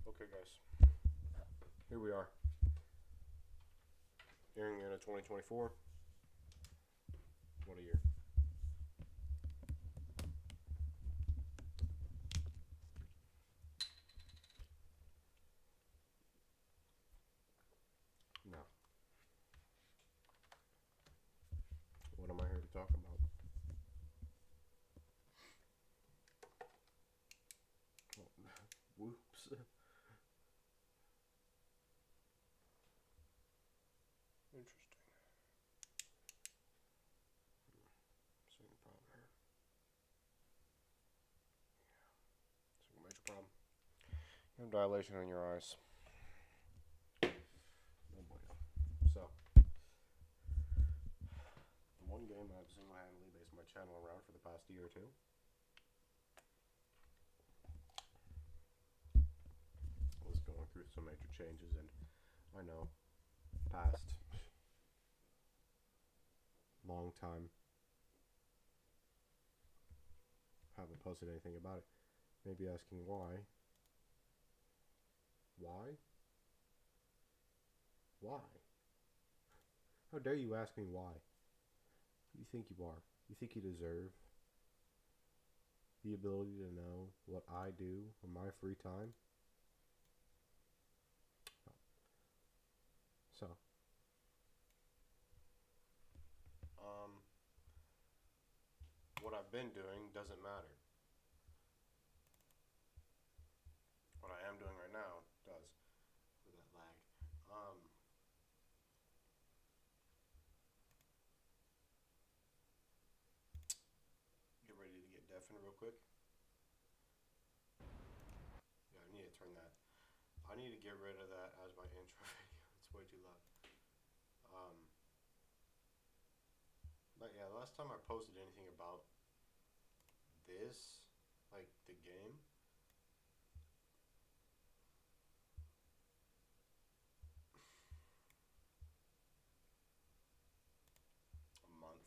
Okay, guys, here we are, nearing the end of 2024. What a year. Now, what am I here to talk about? Oh, whoops. Interesting. Seeing a problem here. Seeing a major problem. You have dilation on your eyes. Oh boy. So, the one game I've single-handedly based my channel around for the past year or two was going through some major changes, and I know, past long time, haven't posted anything about it. Maybe asking why. Why? Why? How dare you ask me why? Who do you think you are? You think you deserve the ability to know what I do in my free time? No. So, um, what I've been doing doesn't matter. What I am doing right now does. With that lag. Get ready to get deafened real quick. Yeah, I need to turn that. I need to get rid of that as my intro video. It's way too loud. But yeah, the last time I posted anything about this, like the game, a month.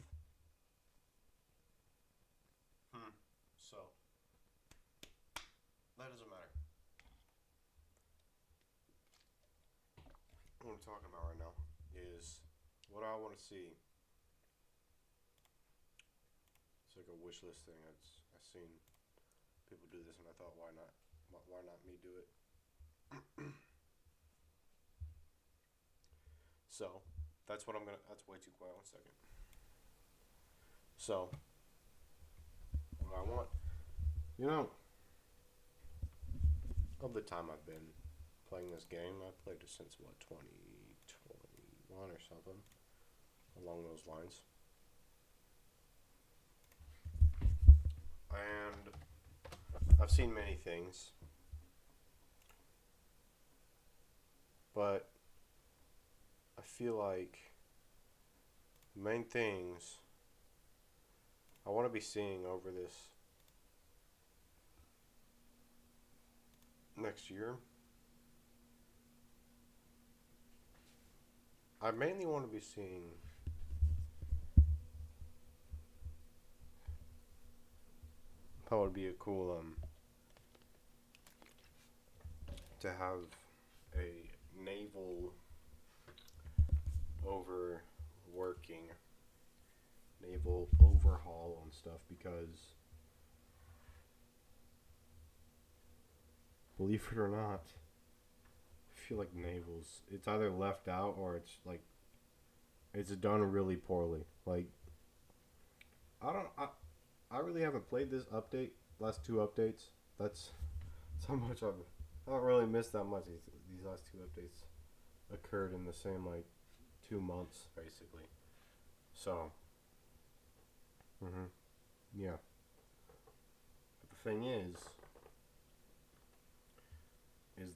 So, that doesn't matter. What I'm talking about right now is what I want to see. It's like a wish list thing. I've seen people do this, and I thought, why not? Why not me do it? So, that's what I'm gonna. That's way too quiet. 1 second. So, what I want, you know, of the time I've been playing this game, I've played it since what, 2021 or something along those lines. And I've seen many things, but I feel like the main things I want to be seeing over this next year, I mainly want to be seeing how it would be a cool to have a naval overworking, naval overhaul on stuff, because believe it or not, I feel like navals, it's either left out or it's like it's done really poorly. Like I don't I really haven't played this update, last two updates. That's how much I don't really miss that much. These last two updates occurred in the same like 2 months basically. So, yeah. But the thing is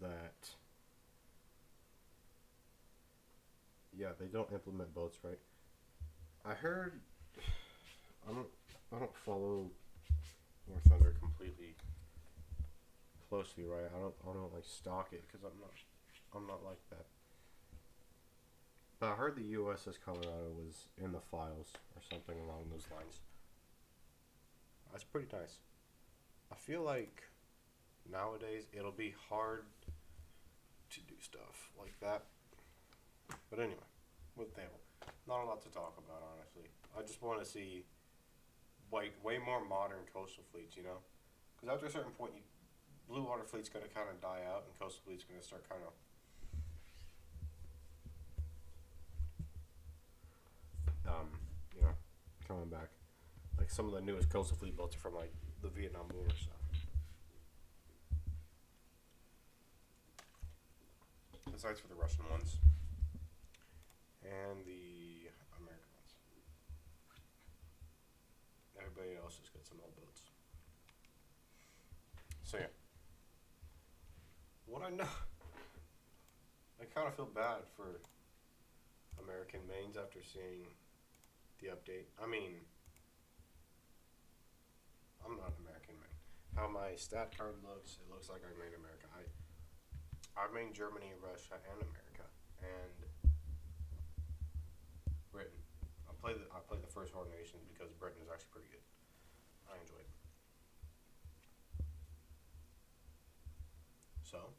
that yeah, they don't implement boats right. I heard I don't I don't follow War Thunder completely closely, right? I don't like stalk it because I'm not like that. But I heard the USS Colorado was in the files or something along those lines. That's pretty nice. I feel like nowadays it'll be hard to do stuff like that. But anyway, with Naval, not a lot to talk about, honestly. I just want to see way more modern coastal fleets, you know? Because after a certain point, blue water fleet's going to kind of die out, and coastal fleet's going to start kind of, you know, coming back. Like some of the newest coastal fleet boats are from like the Vietnam War stuff. Besides for the Russian ones and the American ones. Everybody else just got some old boats. So yeah. What I know, I kind of feel bad for American mains after seeing the update. I mean, I'm not an American main. How my stat card looks, it looks like I made America. I main Germany, Russia, and America, and Britain. I play the first Horde Nations because Britain is actually pretty good. I enjoy it. So,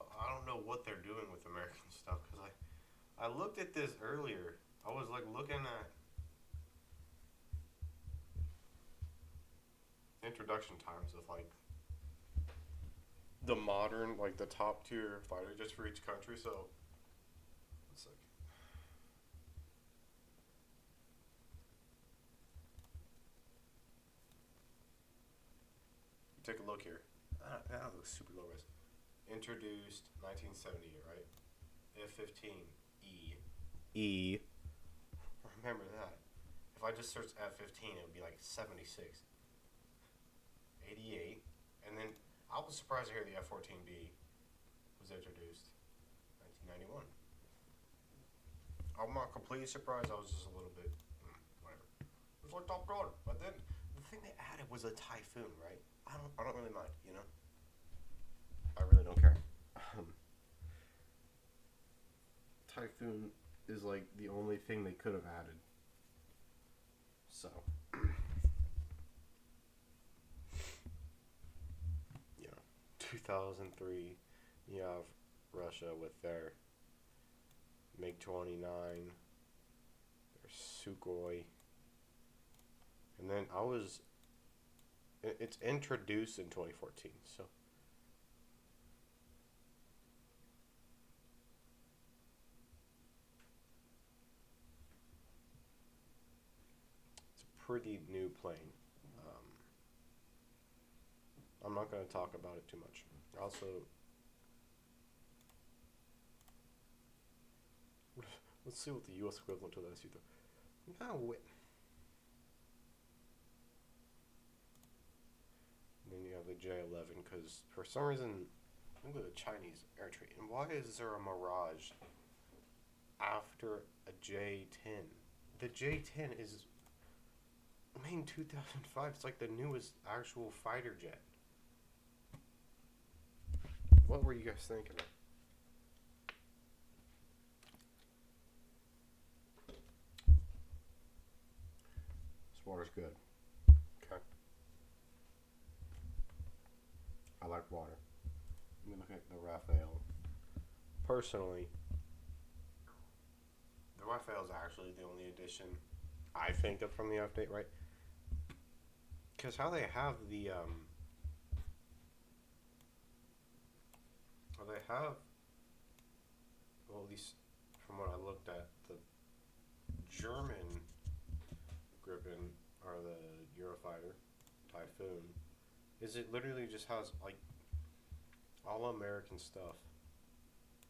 I don't know what they're doing with American stuff because I looked at this earlier. I was like looking at introduction times of like the modern, like the top tier fighter just for each country. So it's like take a look here. That looks super low risk. Introduced 1970, right? F-15 E. Remember that. If I just searched F-15, it would be like 76, 88, and then I was surprised to hear the F-14B was introduced 1991. I'm not completely surprised. I was just a little bit whatever. It was like Top Gun, but then the thing they added was a Typhoon, right? I don't really mind, you know. I really don't care. Typhoon is like the only thing they could have added. So, you know, 2003, you have Russia with their MiG-29, their Sukhoi, and then it's introduced in 2014, so. Pretty new plane. I'm not going to talk about it too much. Also, let's see what the U.S. equivalent to that is. No, and then you have the J-11 because for some reason, look at the Chinese air trade. And why is there a Mirage after a J-10? The J-10 is made in 2005. It's like the newest actual fighter jet. What were you guys thinking? This water's good. Okay. I like water. Let me look at the Raphael. Personally, the Raphael is actually the only addition I think of from the update, right? Because how they have the well, at least from what I looked at, the German Gripen or the Eurofighter Typhoon is it literally just has like all American stuff.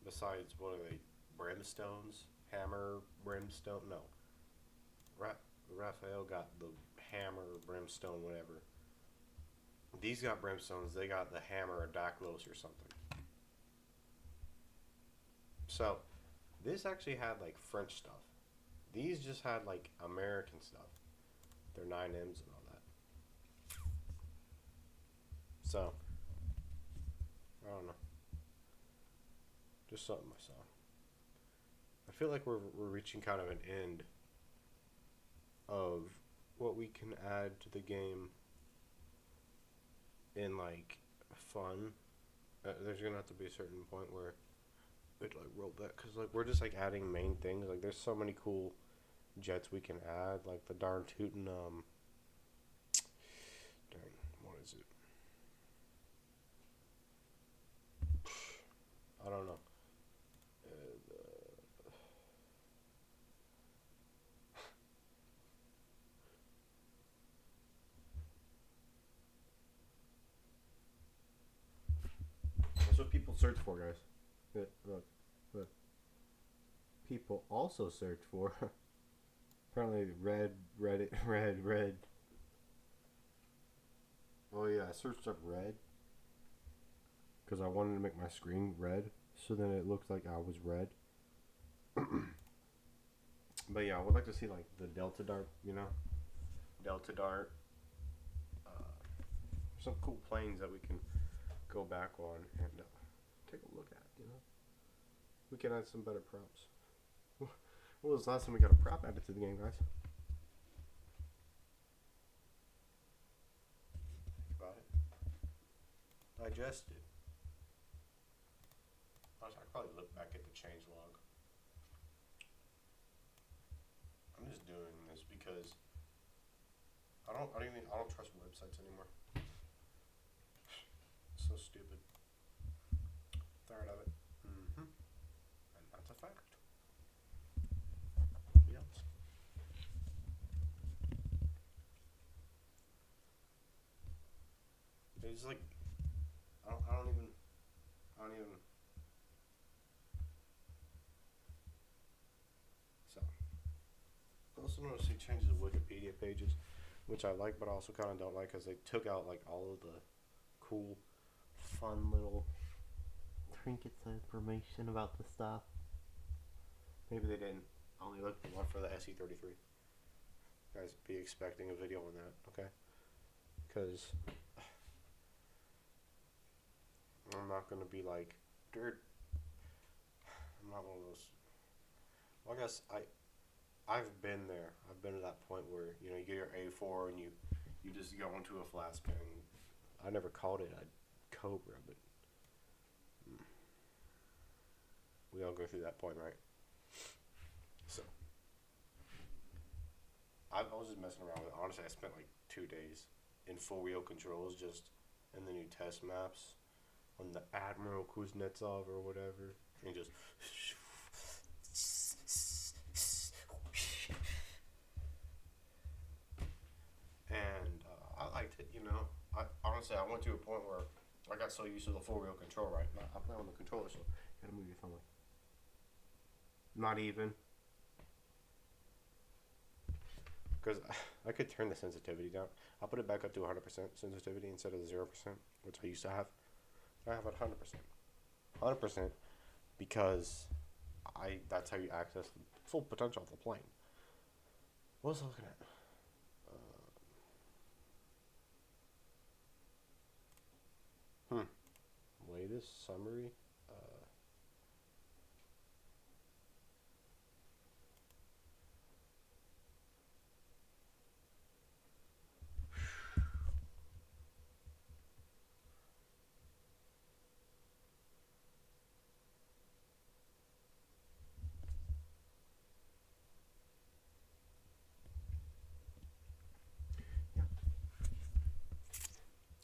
Besides, what are they? Brimstones, hammer, brimstone. No, Raphael got the hammer, brimstone, whatever. These got brimstones. They got the hammer or Daklos or something. So, this actually had like French stuff. These just had like American stuff. Their 9Ms and all that. So, I don't know. Just something I saw. I feel like we're reaching kind of an end of what we can add to the game and like fun. There's gonna have to be a certain point where it like roll back because like we're just like adding main things. Like there's so many cool jets we can add. Like the darn tootin' darn, what is it? I don't know. That's what people search for, guys. Look, look. People also search for apparently red, Reddit, red. Oh yeah, I searched up red because I wanted to make my screen red, so then it looked like I was red. But yeah, I would like to see like the Delta Dart, Delta Dart, uh, some cool planes that we can go back on and take a look at. We can add some better props. When was the last time we got a prop added to the game, guys? About it. Digest it. I probably look back at the change log. I'm just doing this because I don't trust websites anymore. So stupid. Tired of it. Mm-hmm. And that's a fact. Yes. It's like I don't even. So I also noticed he changed the Wikipedia pages, which I like, but I also kind of don't like because they took out like all of the cool, fun little trinkets and information about the stuff. Maybe they didn't. I only looked at one for the SE33. Guys, be expecting a video on that, okay? Because I'm not gonna be like, dude. I'm not one of those. Well, I guess I've been there. I've been to that point where you get your A4 and you just go into a flask and I never called it a Cobra, but we all go through that point, right? So I was just messing around with it. Honestly, I spent like 2 days in full wheel controls just in the new test maps on the Admiral Kuznetsov or whatever, and just. And I liked it, I went to a point where I got so used to the full wheel control, right? I play on the controller, so you gotta move your thumb like. Not even. Because I could turn the sensitivity down. I'll put it back up to 100% sensitivity instead of 0%, which I used to have. I have it 100%. 100% because that's how you access the full potential of the plane. What was I looking at? Latest summary.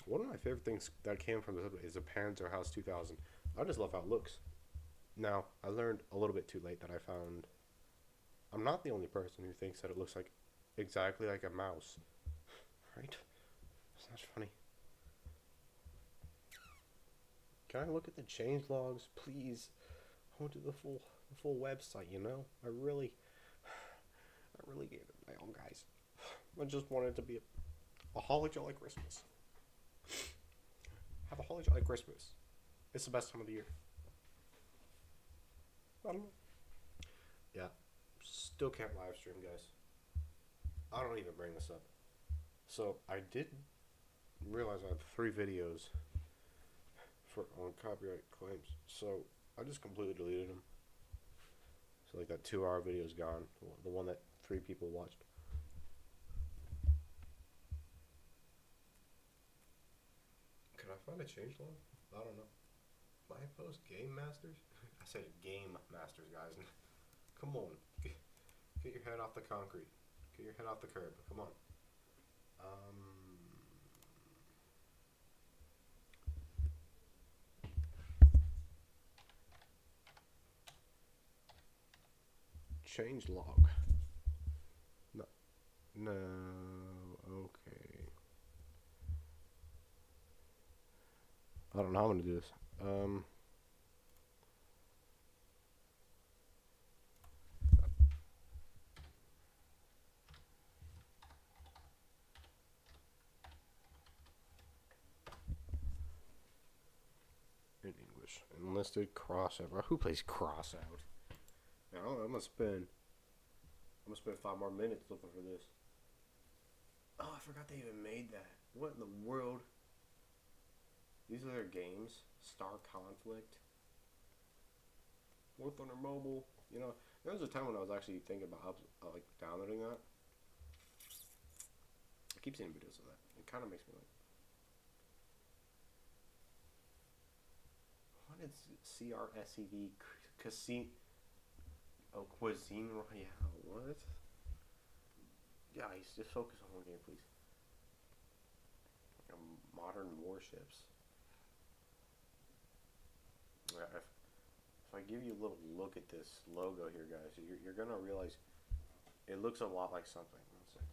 One of my favorite things that came from this is a Panzer House 2000. I just love how it looks. Now, I learned a little bit too late that I found I'm not the only person who thinks that it looks like exactly like a mouse. Right? It's not funny. Can I look at the change logs, please? I want to do the full website, I really gave it my own, guys. I just wanted it to be a holly jolly Christmas. Have a holly jolly Christmas. It's the best time of the year. I don't know. Yeah. Still can't live stream, guys. I don't even bring this up. So I did realize I have 3 videos on copyright claims. So I just completely deleted them. So like that 2-hour video is gone. The one that 3 people watched. find a change log? I don't know. My post game masters? I said game masters, guys. Come on. Get your head off the concrete. Get your head off the curb. Come on. Um, change log. No. No. Okay. I don't know how I'm gonna do this. In English, enlisted crossover. Who plays crossout? Now I'm gonna spend 5 more minutes looking for this. Oh, I forgot they even made that. What in the world? These are their games. Star Conflict. War Thunder Mobile. You know, there was a time when I was actually thinking about like downloading that. I keep seeing videos of that. It kind of makes me like, what is CRSEV Casino? Oh, Cuisine Royale. What? Guys, just focus on one game, please. Modern warships. If I give you a little look at this logo here, guys, you're gonna realize it looks a lot like something. One second.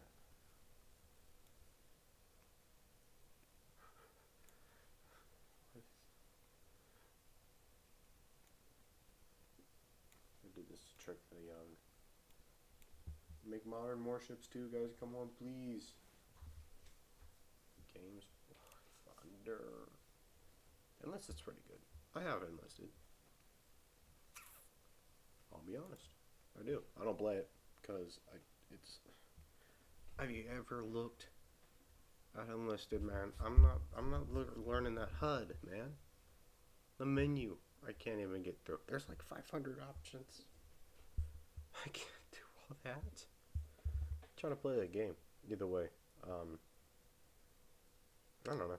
I did this to trick the young. Make modern warships too, guys. Come on, please. Games. Thunder. Enlisted's pretty good. I have enlisted. I'll be honest. I do. I don't play it because it's. Have you ever looked at enlisted, man? I'm not learning that HUD, man. The menu. I can't even get through. There's like 500 options. I can't do all that. I'm trying to play that game. Either way, I don't know.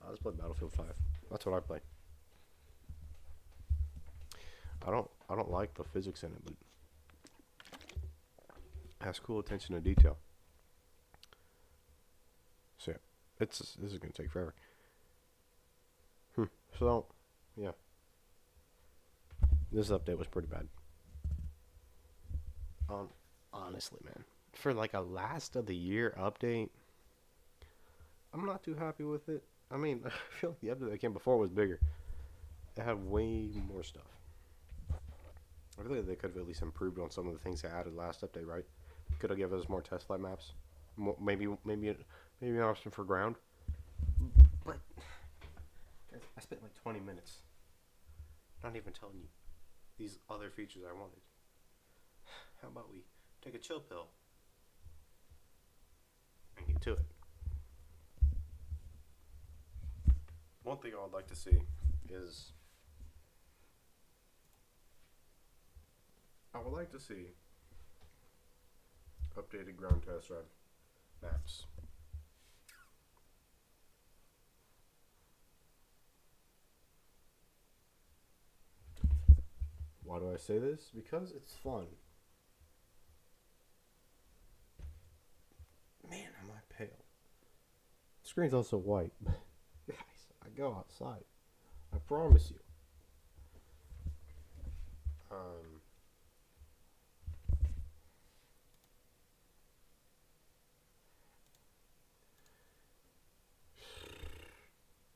I just play Battlefield 5. That's what I play. I don't like the physics in it, but it has cool attention to detail. So yeah, this is gonna take forever. So yeah, this update was pretty bad. Honestly, man, for like a last of the year update, I'm not too happy with it. I mean, I feel like the update that came before was bigger. It had way more stuff. I feel like they could have at least improved on some of the things they added last update, right? Could have given us more test flight maps. Maybe an option for ground. But I spent like 20 minutes not even telling you these other features I wanted. How about we take a chill pill and get to it? One thing I would like to see is I would like to see updated ground test drive maps. Why do I say this? Because it's fun. Man, am I pale. The screen's also white. Guys, I go outside. I promise you.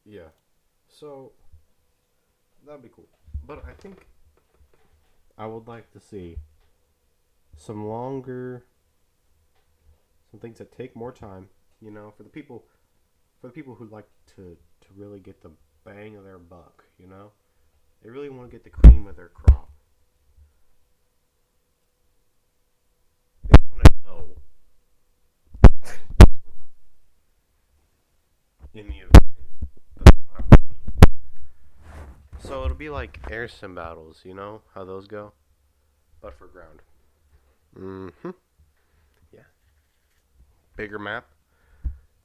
Yeah. So that'd be cool. But I think I would like to see some longer, some things that take more time. You know, for the people who like to really get the bang of their buck. You know, they really want to get the cream of their crop. They want to know in the event. So it'll be like air sim battles. You know how those go, but for ground. Mm-hmm. Yeah. Bigger map.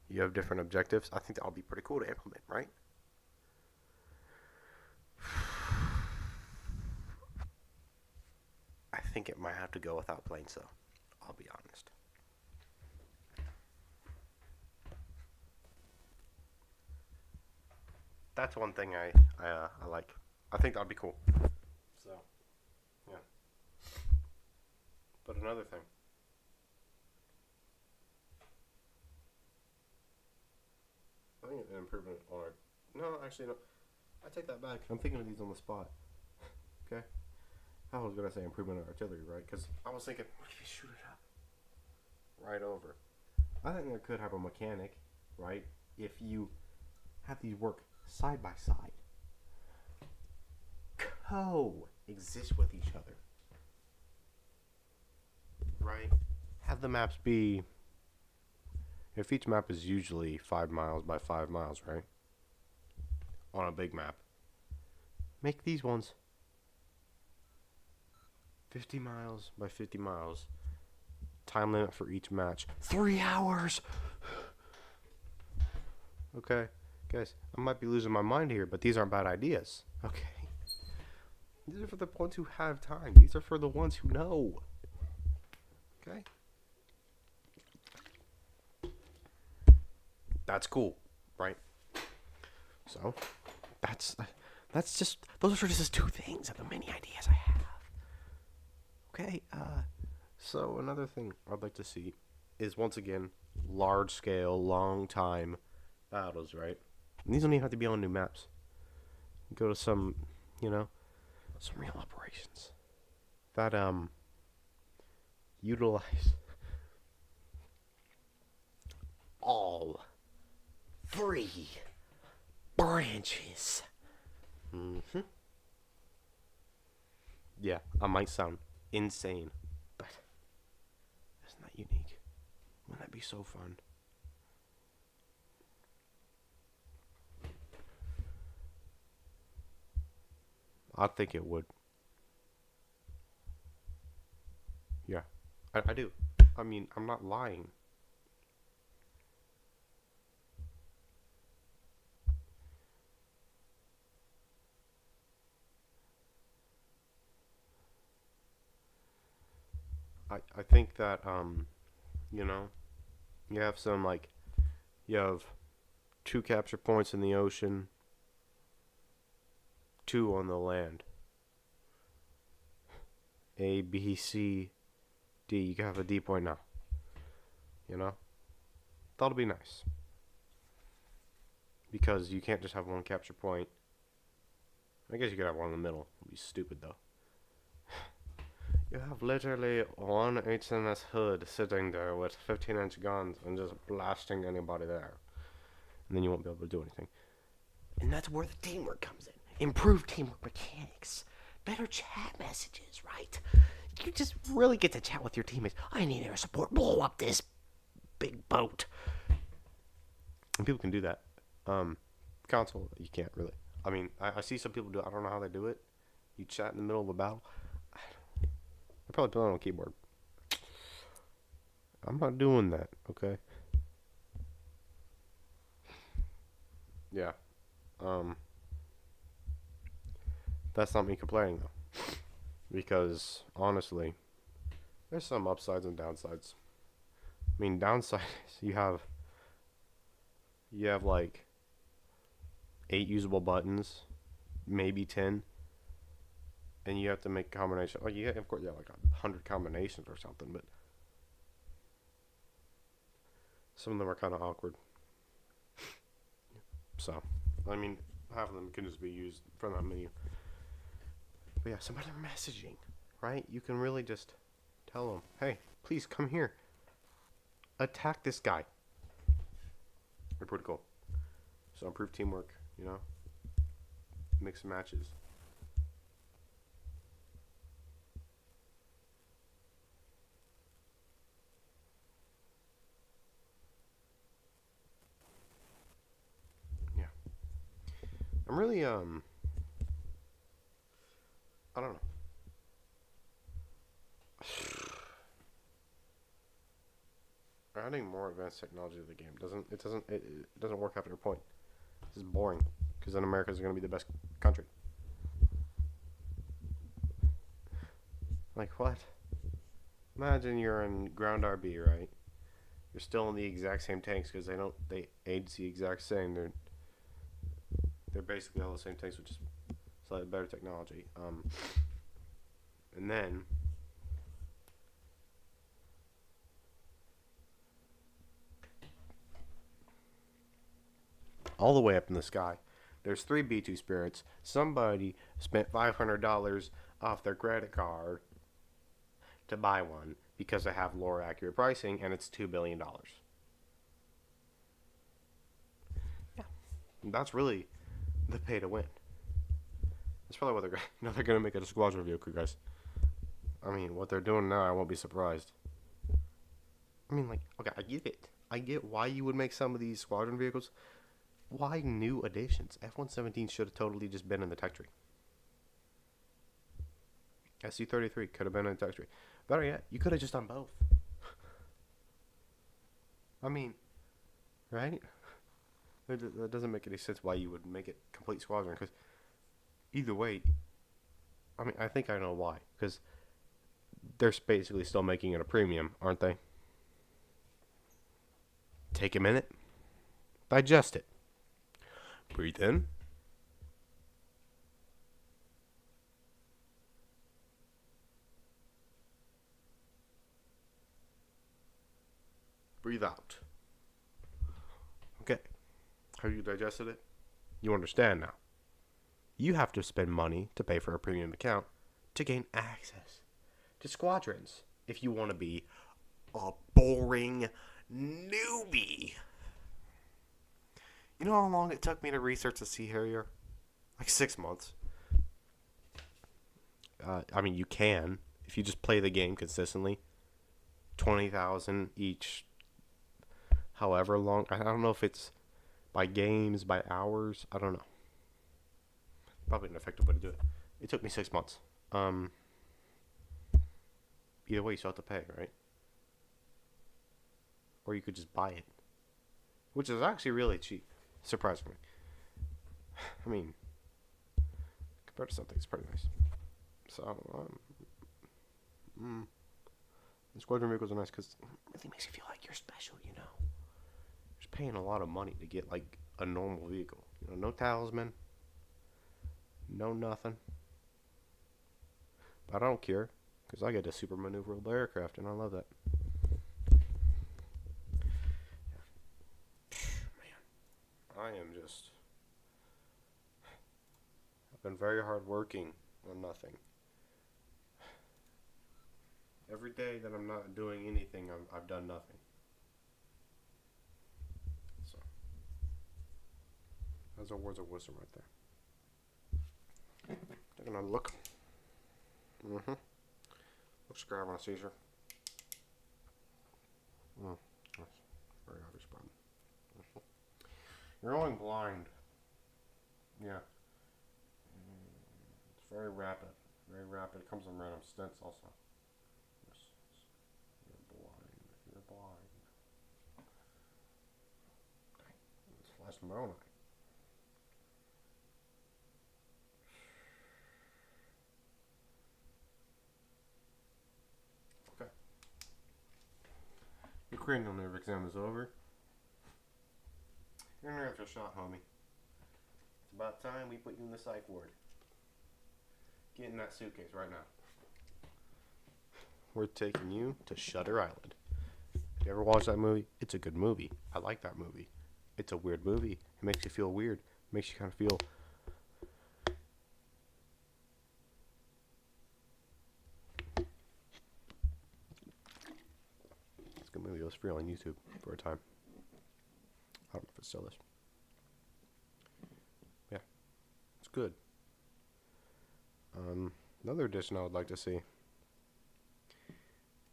You have different objectives. I think that'll be pretty cool to implement, right? I think it might have to go without planes, though. I'll be honest. That's one thing I like. I think that'd be cool. So, yeah. But another thing. I think an improvement on our. No, actually, no. I take that back. I'm thinking of these on the spot. Okay? I was going to say improvement on artillery, right? Because I was thinking, what if you shoot it up? Right over. I think I could have a mechanic, right? If you have these work side by side, coexist with each other, right? Have the maps be. If each map is usually 5 miles by 5 miles, right? On a big map, make these ones 50 miles by 50 miles. Time limit for each match 3 hours. Okay, guys, I might be losing my mind here, but these aren't bad ideas. Okay, these are for the ones who have time. These are for the ones who know. Okay, that's cool, right? So that's just, those are just 2 things of the many ideas I have. Okay, so another thing I'd like to see is, once again, large scale, long time battles, right? And these don't even have to be on new maps. Go to some, some real operations that utilize all 3 branches. Mm-hmm. Yeah, I might sound insane, but isn't that unique? Wouldn't that be so fun? I think it would. Yeah, I do. I mean, I'm not lying. I think that, you know, you have some, like, you have 2 capture points in the ocean, 2 on the land. A, B, C, D. You can have a D point now. You know? That'll be nice. Because you can't just have 1 capture point. I guess you could have 1 in the middle. It'd be stupid, though. You have literally 1 HMS Hood sitting there with 15-inch guns and just blasting anybody there. And then you won't be able to do anything. And that's where the teamwork comes in. Improved teamwork mechanics. Better chat messages, right? You just really get to chat with your teammates. I need air support. Blow up this big boat. And people can do that. Console, you can't really. I mean, I see some people do it. I don't know how they do it. You chat in the middle of a battle. They're probably playing on a keyboard. I'm not doing that, okay? Yeah. That's not me complaining, though. Because, honestly, there's some upsides and downsides. I mean, downsides, you have like 8 usable buttons, maybe 10, and you have to make a combination. Oh, yeah, of course, yeah, like 100 combinations or something, but some of them are kind of awkward. So, I mean, half of them can just be used from that menu. But yeah, some other messaging, right? You can really just tell them, hey, please come here. Attack this guy. They're pretty cool. So improve teamwork, you know? Mix matches. Yeah. I'm really, I don't know. adding more advanced technology to the game it doesn't work after a point. This is boring because then America's going to be the best country. Like what? Imagine you're in ground RB, right? You're still in the exact same tanks because they age the exact same. They're basically all the same tanks with just slightly better technology. And then all the way up in the sky, there's 3 B2 spirits. Somebody spent $500 off their credit card to buy one because they have lore accurate pricing, and it's $2 billion. Yeah, that's really the pay to win. That's probably what they're gonna make it a squadron vehicle, guys. I mean, what they're doing now, I won't be surprised. I mean, like, okay, I get it. I get why you would make some of these squadron vehicles. Why new additions? F-117 should have totally just been in the tech tree. SU-33 could have been in the tech tree. Better yet, you could have just done both. I mean, right? That doesn't make any sense why you would make it complete squadron, because either way, I mean, I think I know why. Because they're basically still making it a premium, aren't they? Take a minute. Digest it. Breathe in. Breathe out. Okay. Have you digested it? You understand now. You have to spend money to pay for a premium account to gain access to squadrons if you want to be a boring newbie. You know how long it took me to research the Sea Harrier? Like 6 months. I mean, you can if you just play the game consistently. 20,000 each, however long. I don't know if it's by games, by hours. I don't know. Probably an effective way to do it. It took me 6 months. Either way, you still have to pay, right? Or you could just buy it, which is actually really cheap, surprisingly. I mean, compared to something, it's pretty nice. So, the squadron vehicles are nice because it really makes you feel like you're special, you know? You're just paying a lot of money to get, like, a normal vehicle. You know, no talisman, no nothing. But I don't care, because I get a super maneuverable aircraft, and I love that. Man, I am just... I've been very hard working on nothing. Every day that I'm not doing anything, I've done nothing. So, those are words of wisdom right there. Take another look. Looks grab on a seizure. That's a very obvious problem. You're going blind. Yeah. It's very rapid. Very rapid. It comes in random stints also. You're blind. You're blind. Okay. Let's flash my own eye. Okay. Your cranial nerve exam is over. Your nerves are shot, homie. It's about time we put you in the psych ward. Get in that suitcase right now. We're taking you to Shutter Island. You ever watch that movie? It's a good movie. I like that movie. It's a weird movie. It makes you feel weird. It makes you kind of feel... It's a good movie. It was free on YouTube for a time. I don't know if it still is. Yeah. It's good. Another addition I would like to see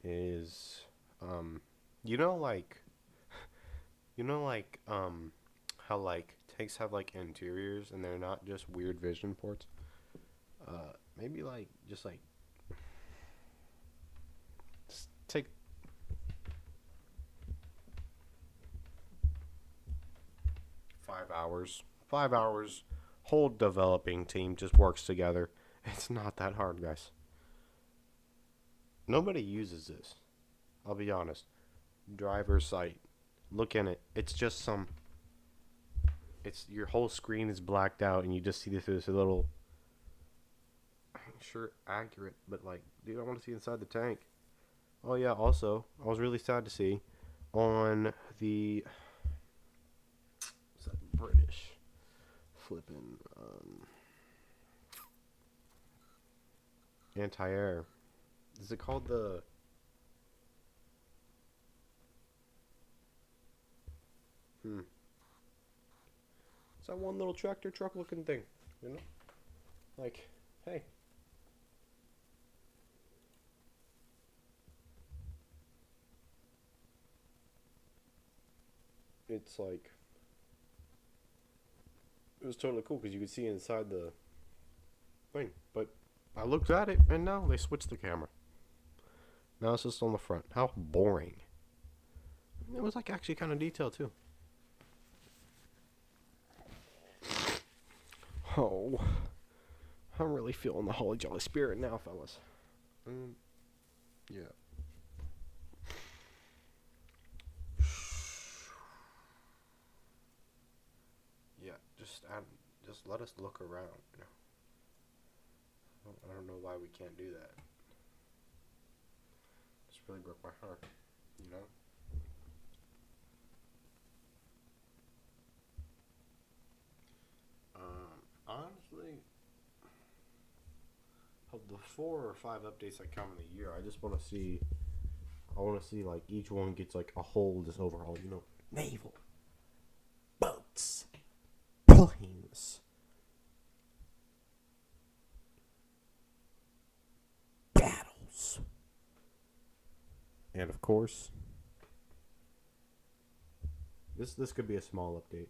is, you know, how, like, tanks have, like, interiors and they're not just weird vision ports? Maybe, like, just take, 5 hours. 5 hours. Whole developing team just works together. It's not that hard, guys. Nobody uses this. I'll be honest. Driver's site. Look in it. It's just some. It's your whole screen is blacked out, and you just see this little. I'm sure accurate, but like, dude, I want to see inside the tank. Oh yeah. Also, I was really sad to see on the. What's that British? Flipping anti-air. Is it called the? It's that one little tractor truck looking thing, you know? Like, hey. It's like, it was totally cool because you could see inside the thing. But I looked at it and now they switched the camera. Now it's just on the front. How boring. It was like actually kind of detailed too. Oh, I'm really feeling the Holly Jolly Spirit now, fellas. Yeah. Yeah, just let us look around. You know? I don't know why we can't do that. This really broke my heart. You know. Honestly, of the 4 or 5 updates that come in a year, I just want to see. I want to see like each one gets like a whole just overhaul. You know, naval, boats, planes, battles, and of course, this could be a small update.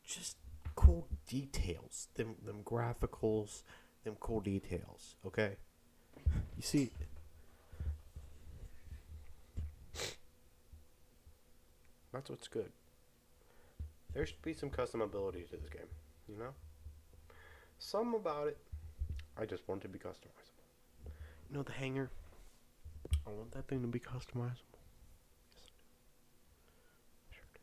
Just cool details, them graphicals, them cool details. Okay, you see. That's what's good. There should be some customability to this game, you know? Some about it, I just want it to be customizable. You know the hanger? I want that thing to be customizable. Yes, I do. Sure do.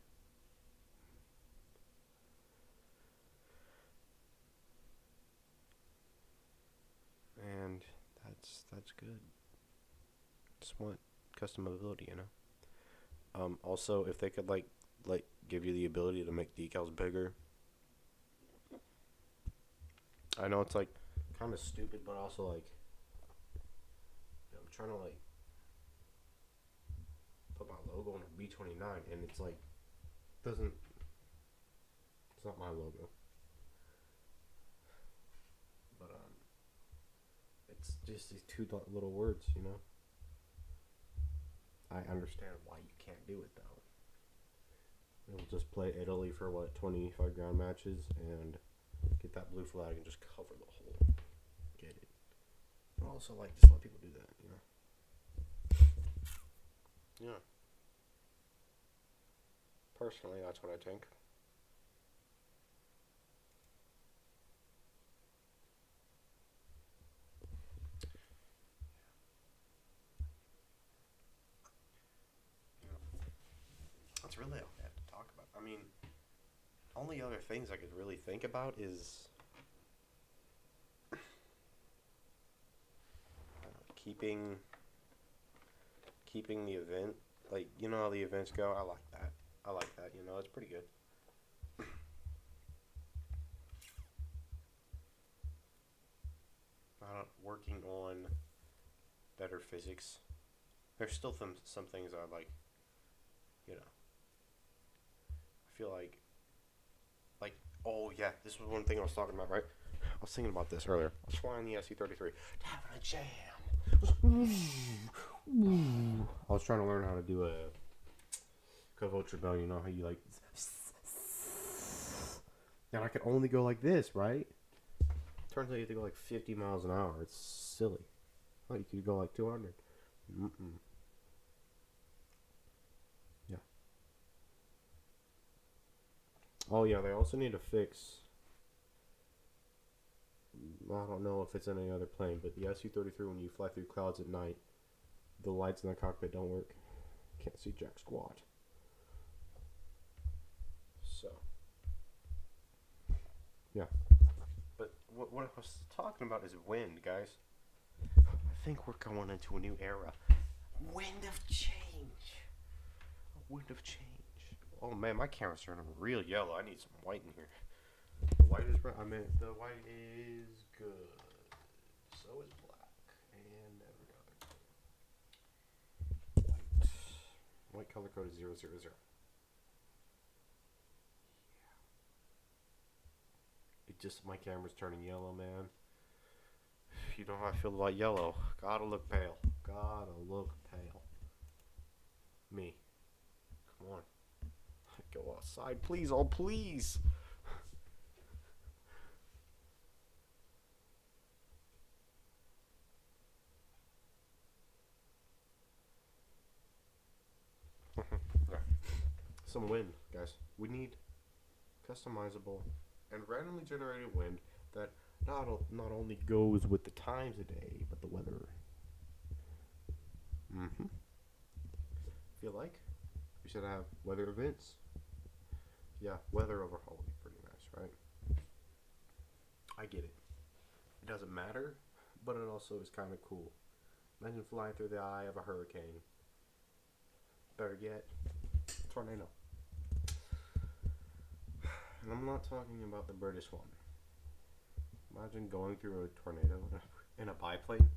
And that's good. Just want customability, you know? Also, if they could like give you the ability to make decals bigger. I know it's like kind of stupid, but also like I'm trying to like put my logo on a B29, and it's like doesn't. It's not my logo, but it's just these two little words, you know. I understand why you can't do it though. We'll just play Italy for what 25 ground matches and get that blue flag and just cover the whole. Get it. But also like just let people do that, you know. Yeah. Personally, that's what I think. That's really all I have to talk about. I mean, only other things I could really think about is keeping the event. Like, you know how the events go? I like that. You know, it's pretty good. Working on better physics. There's still some things I like, you know. I feel like, oh yeah, this was one thing I was talking about, right? I was thinking about this earlier. I was flying the SC-33, having a jam. I was trying to learn how to do a Covotra bell, you know how you like, and I could only go like this, right? Turns out you have to go like 50 miles an hour. It's silly. Oh, you could go like 200. Yeah. Oh yeah, they also need to fix. I don't know if it's in any other plane, but the SU-33, when you fly through clouds at night, the lights in the cockpit don't work. Can't see jack squat. So yeah, but what I was talking about is wind, guys. I think we're going into a new era. Wind of change. A wind of change. Oh man, my camera's turning real yellow. I need some white in here. The white is bright. I mean, the white is good. So is black and every other. White color code is 000. It just my camera's turning yellow, man. You know how I feel about yellow. Gotta look pale. Gotta look pale. Me. Come on. Go outside, please. Oh, please. Some wind, guys. We need customizable and randomly generated wind that not only goes with the times of day, but the weather. Mm-hmm. Feel like we should have weather events. Yeah, weather overhaul would be pretty nice, right? I get it. It doesn't matter, but it also is kind of cool. Imagine flying through the eye of a hurricane. Better yet, tornado. And I'm not talking about the British one. Imagine going through a tornado in a biplane.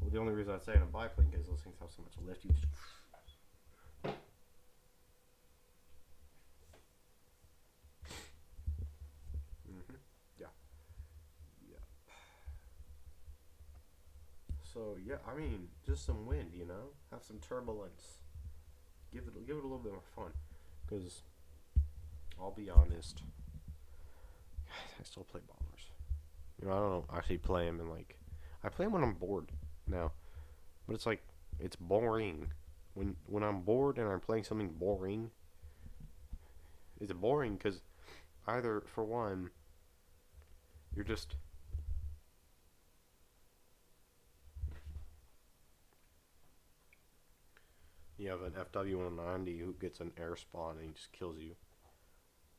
Well, the only reason I say in a biplane is those things have so much lift. You just yeah, yeah. So yeah, I mean, just some wind, have some turbulence. Give it a little bit more fun, because I'll be honest, I still play bombers. I don't actually play them I play them when I'm bored now, but it's like it's boring. When I'm bored and I'm playing something boring, it's boring because either for one, you're just you have an FW-190 who gets an air spawn and he just kills you,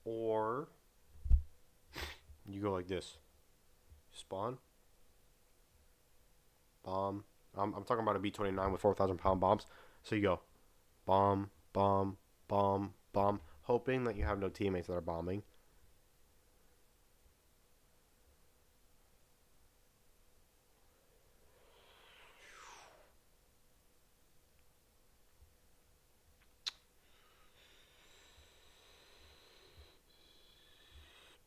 or you go like this: spawn, bomb. I'm talking about a B-29 with 4,000-pound bombs. So you go bomb, bomb, bomb, bomb, hoping that you have no teammates that are bombing.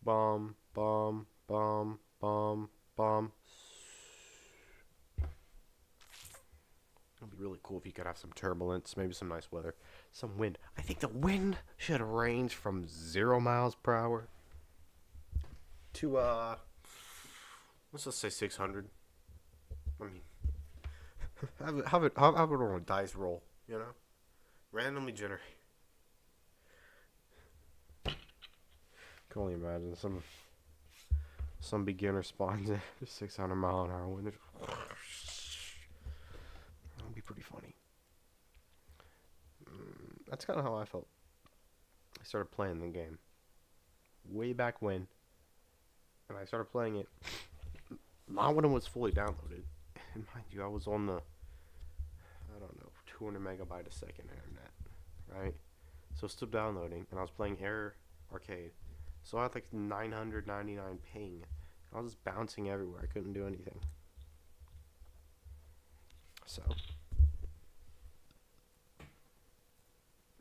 Bomb, bomb, bomb, bomb, bomb. It'd be really cool if you could have some turbulence, maybe some nice weather, some wind. I think the wind should range from 0 miles per hour to let's just say 600. I mean, have it on a dice roll, randomly generate. Can only imagine some beginner spawns at 600-mile-an-hour wind. That would be pretty funny. That's kind of how I felt. I started playing the game way back when, and I started playing it not when it was fully downloaded. And mind you, I was on the 200 megabyte a second internet, right? So still downloading, and I was playing Air Arcade. So I had like 999 ping. I was just bouncing everywhere. I couldn't do anything. So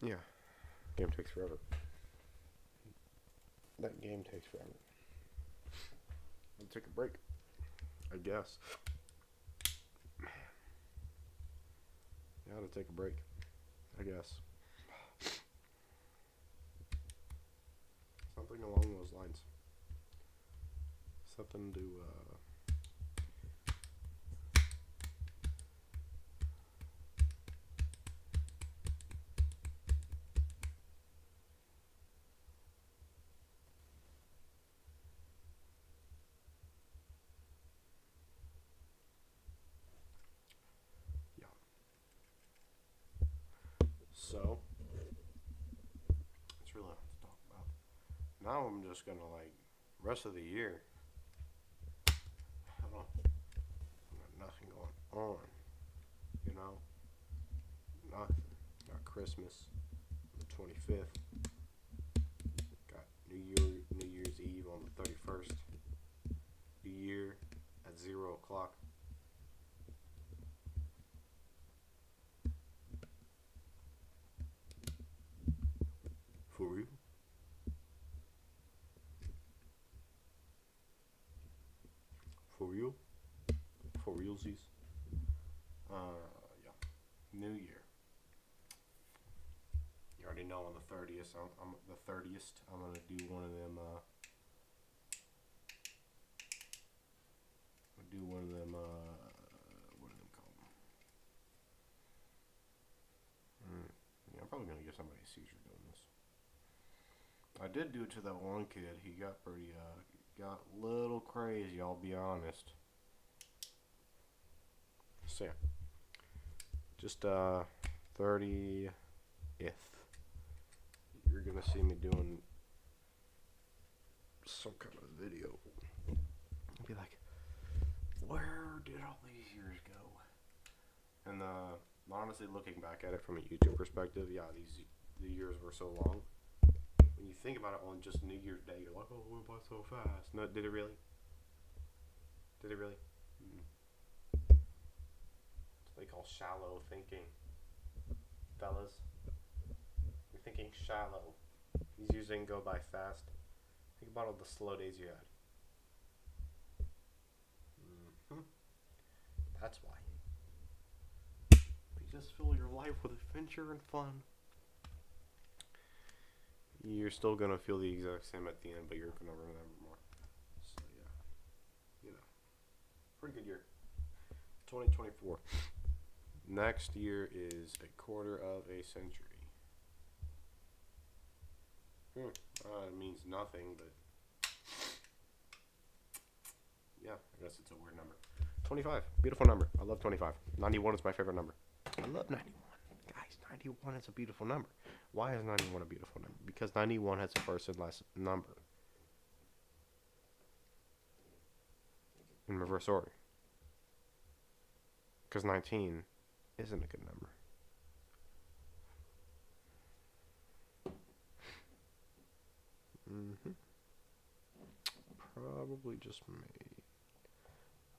yeah, game takes forever. That game takes forever. I'll take a break, I guess. Yeah, to take a break, I guess. Something along those lines. Something to now I'm just gonna like rest of the year. I don't. I got nothing going on. You know, nothing. Got Christmas, the 25th. Got New Year's Eve on the 31st. New Year at 0 o'clock. For real? For real? For realsies? Yeah. New Year. You already know on the 30th. I'm the 30th. I'm gonna do one of them. Do one of them. What are them called? Yeah, I'm probably gonna give somebody a seizure doing this. I did do it to that one kid. He got pretty. Got a little crazy. I'll be honest. So yeah, just 30th. You're gonna see me doing some kind of video. I'll be like, where did all these years go? And honestly, looking back at it from a YouTube perspective, yeah, the years were so long. When you think about it on just New Year's Day, you're like, oh, it went by so fast. No, did it really? Did it really? That's what they call shallow thinking, fellas. You're thinking shallow. These years didn't go by fast. Think about all the slow days you had. That's why. You just fill your life with adventure and fun. You're still gonna feel the exact same at the end, but you're gonna remember more. So yeah, you know, pretty good year. 2024. Next year is a quarter of a century. It means nothing, but yeah, I guess it's a weird number. 25, beautiful number. I love 25. 91 is my favorite number. I love 91. Guys, 91 is a beautiful number. Why is 91 a beautiful number? Because 91 has a first and last number in reverse order. Because 19 isn't a good number. Probably just me.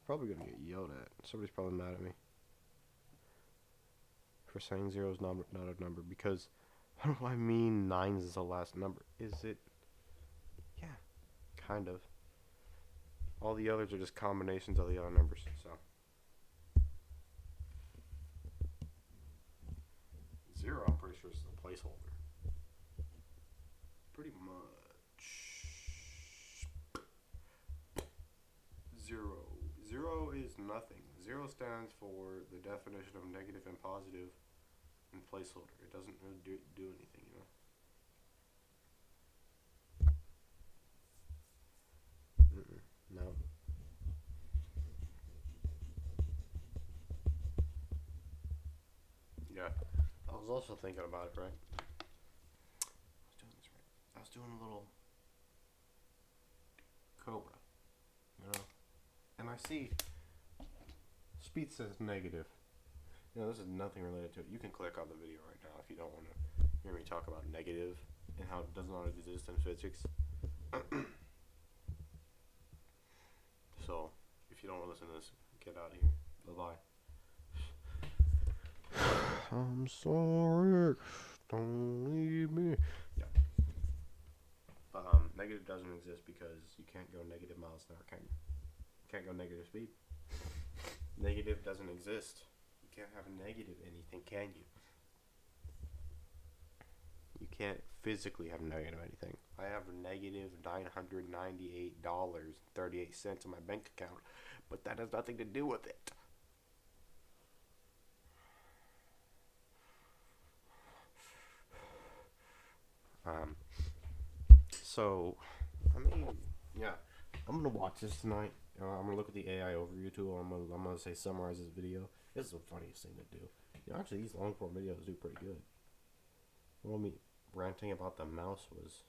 Probably gonna get yelled at. Somebody's probably mad at me for saying 0 is not a number, because what do I mean 9 is the last number? Is it? Yeah, kind of. All the others are just combinations of the other numbers, so. 0, I'm pretty sure, is a placeholder. Pretty much. 0. 0 is nothing. 0 stands for the definition of negative and positive and placeholder. It doesn't really do anything, you know? No. Yeah. I was also thinking about it, right? I was doing a little Cobra, you know? And I see speed says negative. You know, this is nothing related to it. You can click on the video right now if you don't want to hear me talk about negative and how it does not exist in physics. So, if you don't want to listen to this, get out of here. Bye-bye. I'm sorry. Don't leave me. Yeah. But negative doesn't exist because you can't go negative miles an hour, can you? You can't go negative speed. Negative doesn't exist. You can't have negative anything, can you? You can't physically have negative anything. I have negative $998.38 in my bank account, but that has nothing to do with it. So, I mean, yeah, I'm gonna watch this tonight. I'm gonna look at the AI overview tool. I'm gonna say summarize this video. This is the funniest thing to do. You know, actually, these long form videos do pretty good. Well, me ranting about the mouse was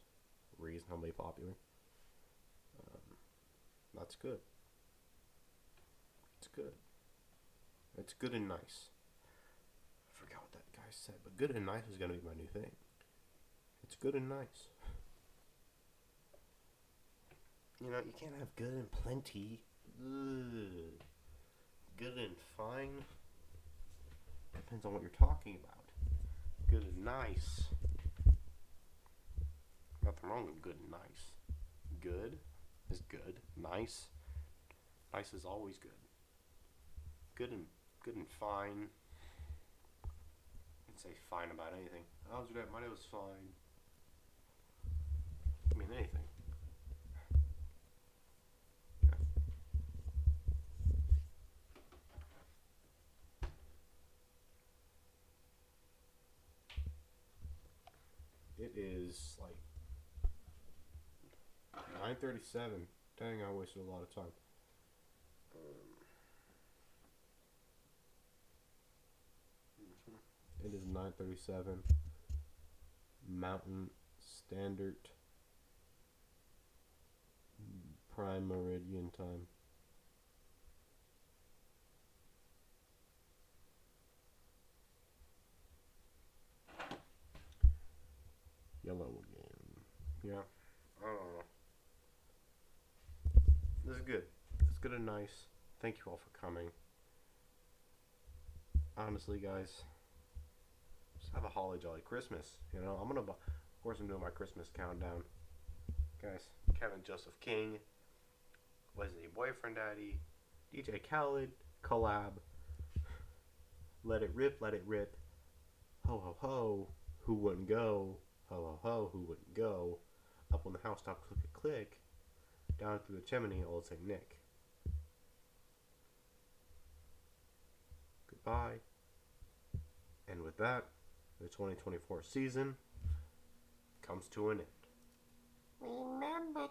reasonably popular. That's good. It's good. It's good and nice. I forgot what that guy said, but good and nice is gonna be my new thing. It's good and nice. You know, you can't have good and plenty. Ugh. Good and fine. Depends on what you're talking about. Good and nice. Nothing wrong with good and nice. Good is good. Nice. Nice is always good. Good and fine. You can say fine about anything. How's your day? My day was fine. I mean anything. It is like 9:37. Dang, I wasted a lot of time. It is 9:37 Mountain Standard Prime Meridian time. Yellow again. Yeah, I don't know. This is good. It's good and nice. Thank you all for coming. Honestly, guys, just have a holly jolly Christmas. You know, of course, I'm doing my Christmas countdown. Guys, Kevin Joseph King, Wesley Boyfriend Daddy, DJ Khaled, collab. Let it rip, let it rip. Ho ho ho, who wouldn't go? Ho ho ho, who wouldn't go? Up on the housetop, click a click. Down through the chimney, old Saint Nick. Goodbye. And with that, the 2024 season comes to an end. Remember